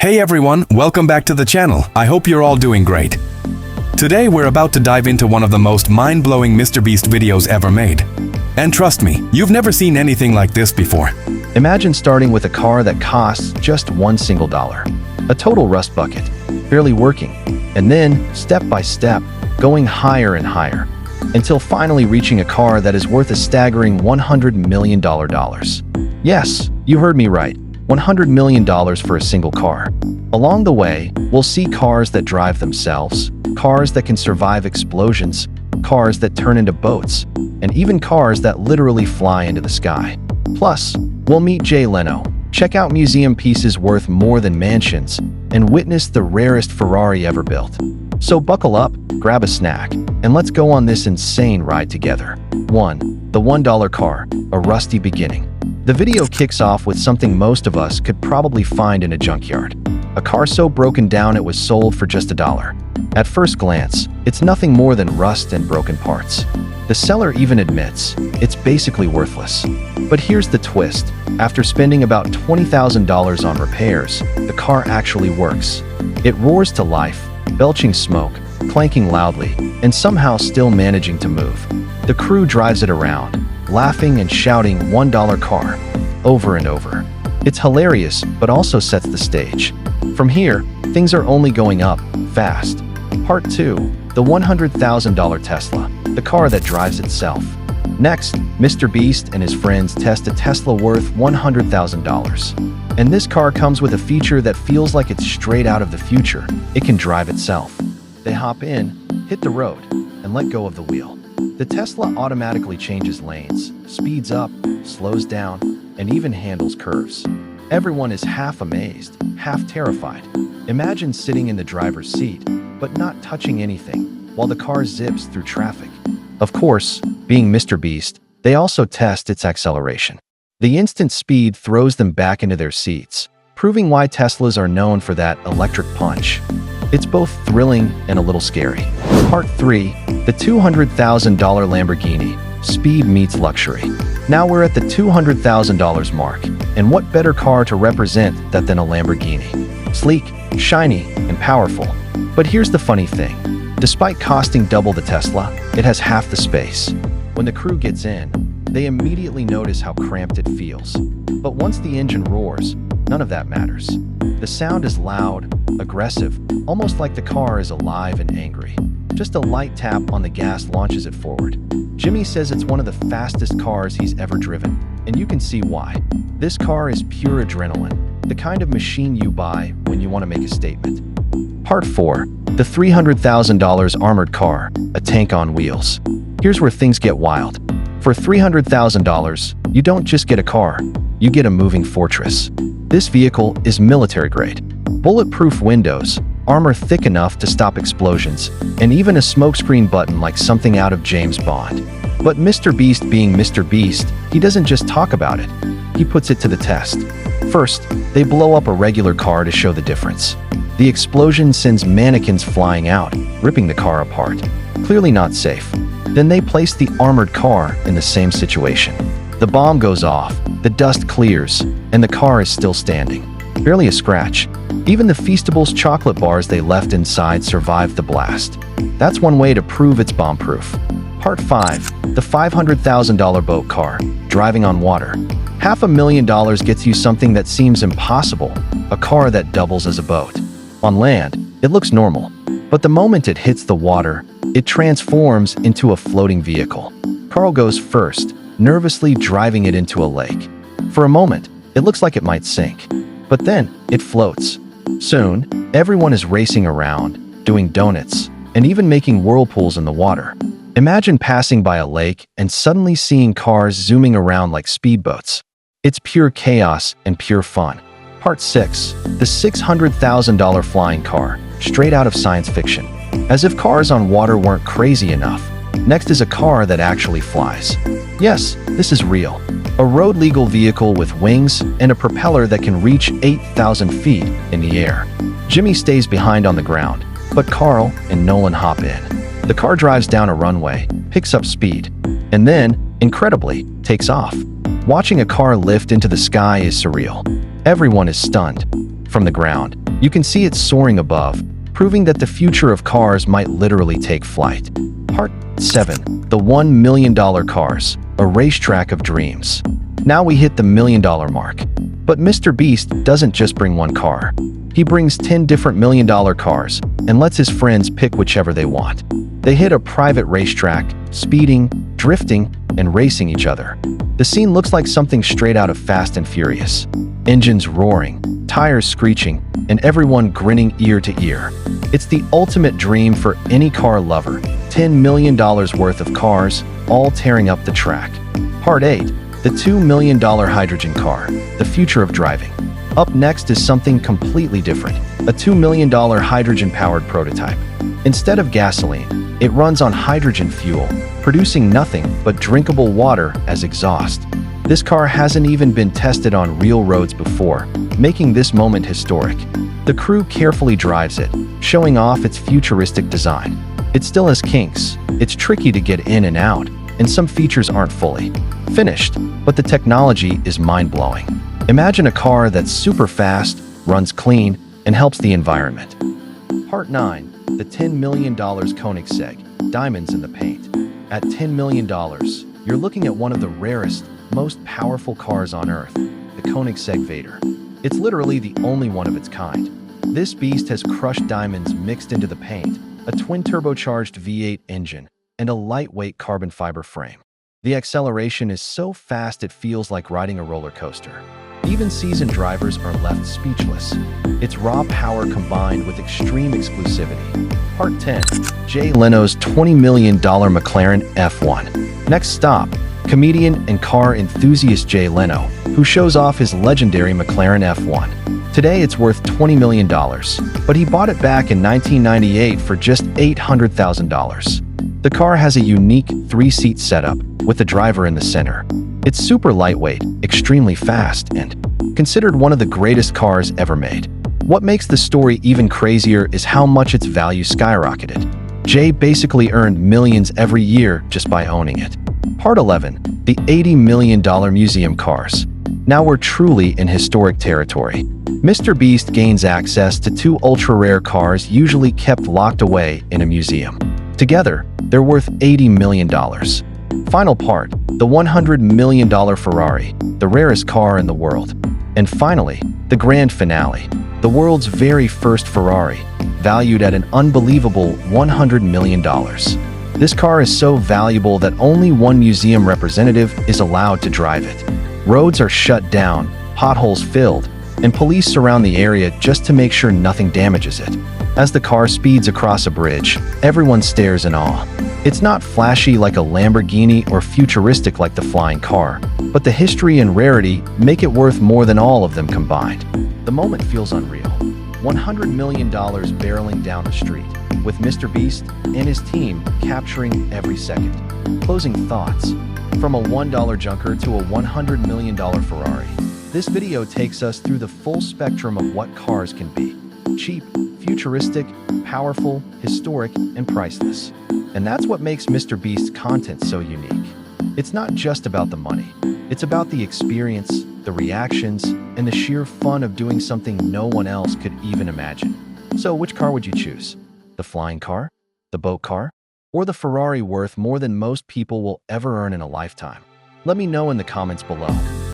Hey everyone, welcome back to the channel. I hope you're all doing great. Today we're about to dive into one of the most mind-blowing MrBeast videos ever made. And trust me, you've never seen anything like this before. Imagine starting with a car that costs just $1 single, a total rust bucket, barely working, and then, step by step, going higher and higher, until finally reaching a car that is worth a staggering $100 million. Yes, you heard me right, $100 million for a single car. Along the way, we'll see cars that drive themselves, cars that can survive explosions, cars that turn into boats, and even cars that literally fly into the sky. Plus, we'll meet Jay Leno, check out museum pieces worth more than mansions, and witness the rarest Ferrari ever built. So buckle up, grab a snack, and let's go on this insane ride together. 1. The $1 car, a rusty beginning. The video kicks off with something most of us could probably find in a junkyard. A car so broken down it was sold for just $1. At first glance, it's nothing more than rust and broken parts. The seller even admits it's basically worthless. But here's the twist. After spending about $20,000 on repairs, the car actually works. It roars to life, belching smoke, clanking loudly, and somehow still managing to move. The crew drives it around, laughing and shouting "$1 car" over and over. It's hilarious, but also sets the stage. From here, things are only going up, fast. Part 2. The $100,000 Tesla, the car that drives itself. Next, MrBeast and his friends test a Tesla worth $100,000. And this car comes with a feature that feels like it's straight out of the future. It can drive itself. They hop in, hit the road, and let go of the wheel. The Tesla automatically changes lanes, speeds up, slows down, and even handles curves. Everyone is half amazed, half terrified. Imagine sitting in the driver's seat, but not touching anything, while the car zips through traffic. Of course, being MrBeast, they also test its acceleration. The instant speed throws them back into their seats, proving why Teslas are known for that electric punch. It's both thrilling and a little scary. Part 3. The $200,000 Lamborghini. Speed meets luxury. Now we're at the $200,000 mark, and what better car to represent that than a Lamborghini? Sleek, shiny, and powerful. But here's the funny thing. Despite costing double the Tesla, it has half the space. When the crew gets in, they immediately notice how cramped it feels. But once the engine roars, none of that matters. The sound is loud, aggressive, almost like the car is alive and angry. Just a light tap on the gas launches it forward. Jimmy says it's one of the fastest cars he's ever driven, and you can see why. This car is pure adrenaline, the kind of machine you buy when you want to make a statement. Part 4. The $300,000 armored car, a tank on wheels. Here's where things get wild. For $300,000, you don't just get a car, you get a moving fortress. This vehicle is military grade. Bulletproof windows, armor thick enough to stop explosions, and even a smokescreen button like something out of James Bond. But MrBeast being MrBeast, he doesn't just talk about it, he puts it to the test. First, they blow up a regular car to show the difference. The explosion sends mannequins flying out, ripping the car apart. Clearly not safe. Then they place the armored car in the same situation. The bomb goes off, the dust clears, and the car is still standing. Barely a scratch. Even the Feastables chocolate bars they left inside survived the blast. That's one way to prove it's bomb-proof. Part 5. The $500,000 boat car, driving on water. $500,000 gets you something that seems impossible, a car that doubles as a boat. On land, it looks normal, but the moment it hits the water, it transforms into a floating vehicle. Carl goes first, nervously driving it into a lake. For a moment, it looks like it might sink, but then it floats. Soon, everyone is racing around, doing donuts, and even making whirlpools in the water. Imagine passing by a lake and suddenly seeing cars zooming around like speedboats. It's pure chaos and pure fun. Part 6. The $600,000 flying car, straight out of science fiction. As if cars on water weren't crazy enough, next is a car that actually flies. Yes, this is real. A road-legal vehicle with wings and a propeller that can reach 8,000 feet in the air. Jimmy stays behind on the ground, but Carl and Nolan hop in. The car drives down a runway, picks up speed, and then, incredibly, takes off. Watching a car lift into the sky is surreal. Everyone is stunned. From the ground, You can see it soaring above, proving that the future of cars might literally take flight. Part 7. The $1 million Cars, a racetrack of dreams. Now we hit the $1 million mark. But Mr. Beast doesn't just bring one car. He brings 10 different $1 million cars and lets his friends pick whichever they want. They hit a private racetrack, speeding, drifting, and racing each other. The scene looks like something straight out of Fast and Furious. Engines roaring, tires screeching, and everyone grinning ear to ear. It's the ultimate dream for any car lover. $10 million worth of cars, all tearing up the track. Part 8. The $2 million hydrogen car, the future of driving. Up next is something completely different, a $2 million hydrogen-powered prototype. Instead of gasoline, it runs on hydrogen fuel, producing nothing but drinkable water as exhaust. This car hasn't even been tested on real roads before, making this moment historic. The crew carefully drives it, showing off its futuristic design. It still has kinks, it's tricky to get in and out, and some features aren't fully finished, but the technology is mind-blowing. Imagine a car that's super fast, runs clean, and helps the environment. Part 9. The $10 million Koenigsegg, diamonds in the paint. At $10 million, you're looking at one of the rarest, most powerful cars on Earth, the Koenigsegg Vader. It's literally the only one of its kind. This beast has crushed diamonds mixed into the paint, a twin-turbocharged V8 engine, and a lightweight carbon fiber frame. The acceleration is so fast it feels like riding a roller coaster. Even seasoned drivers are left speechless. It's raw power combined with extreme exclusivity. Part 10. Jay Leno's $20 million McLaren F1. Next stop, comedian and car enthusiast Jay Leno, who shows off his legendary McLaren F1. Today it's worth $20 million, but he bought it back in 1998 for just $800,000. The car has a unique 3-seat setup with the driver in the center. It's super lightweight, extremely fast, and considered one of the greatest cars ever made. What makes the story even crazier is how much its value skyrocketed. Jay basically earned millions every year just by owning it. Part 11. The $80 million museum cars. Now we're truly in historic territory. Mr. Beast gains access to 2 ultra-rare cars usually kept locked away in a museum. Together, they're worth $80 million. Final part, the $100 million Ferrari, the rarest car in the world. And finally, the grand finale, the world's very first Ferrari, valued at an unbelievable $100 million. This car is so valuable that only one museum representative is allowed to drive it. Roads are shut down, potholes filled, and police surround the area just to make sure nothing damages it. As the car speeds across a bridge, everyone stares in awe. It's not flashy like a Lamborghini or futuristic like the flying car, but the history and rarity make it worth more than all of them combined. The moment feels unreal. $100 million barreling down the street, with Mr. Beast and his team capturing every second. Closing thoughts. From a $1 junker to a $100 million Ferrari, this video takes us through the full spectrum of what cars can be. Cheap, futuristic, powerful, historic, and priceless. And that's what makes Mr. Beast's content so unique. It's not just about the money. It's about the experience, the reactions, and the sheer fun of doing something no one else could even imagine. So which car would you choose? The flying car? The boat car? Or the Ferrari worth more than most people will ever earn in a lifetime? Let me know in the comments below.